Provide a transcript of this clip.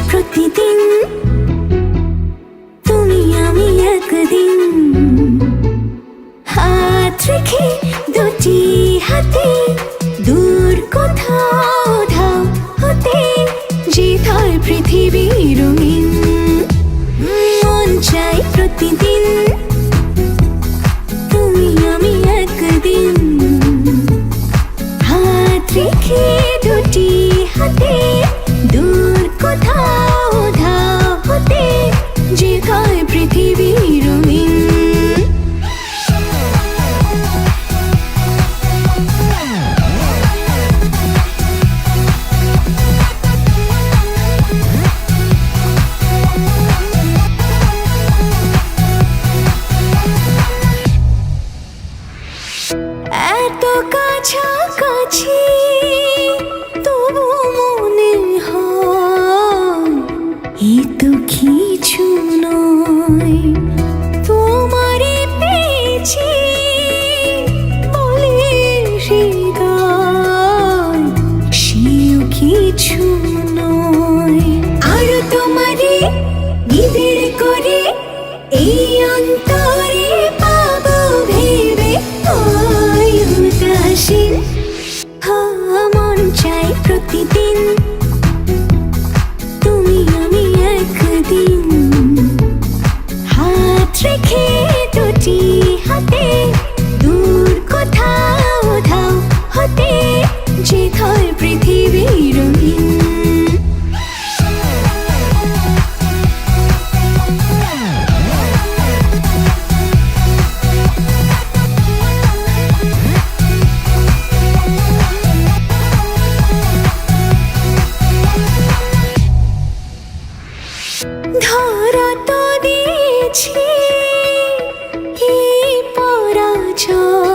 প্রতিদিন তুমি আমি একদিন হাত রেখে দুটি হাতে দূর কোথাও ধাও হতে জিত হয় পৃথিবী রঙিন মন চাই প্রতিদিন তুমি আমি একদিন হাত রেখে দুটি হাতে দূর কোথাও ধাও হতে জিত হয় পৃথিবী রঙিন এত কাছাকাছি তবু মনে হয় এ তো কিছু নয় তোমারে পেয়েছি বলে হৃদয় সেও কিছু নয় আর তোমারে নিবিড় করে এই অন্তরে পাবো ভেবে উদাসীন মন চাই প্রতিদিন তুমি আমি একদিন হাত রেখে দুটি হাতে দূর কোথাও ধাও হতে জিত হয় পৃথিবী রঙিন ধরা তো দিয়েছি এই পরাজয়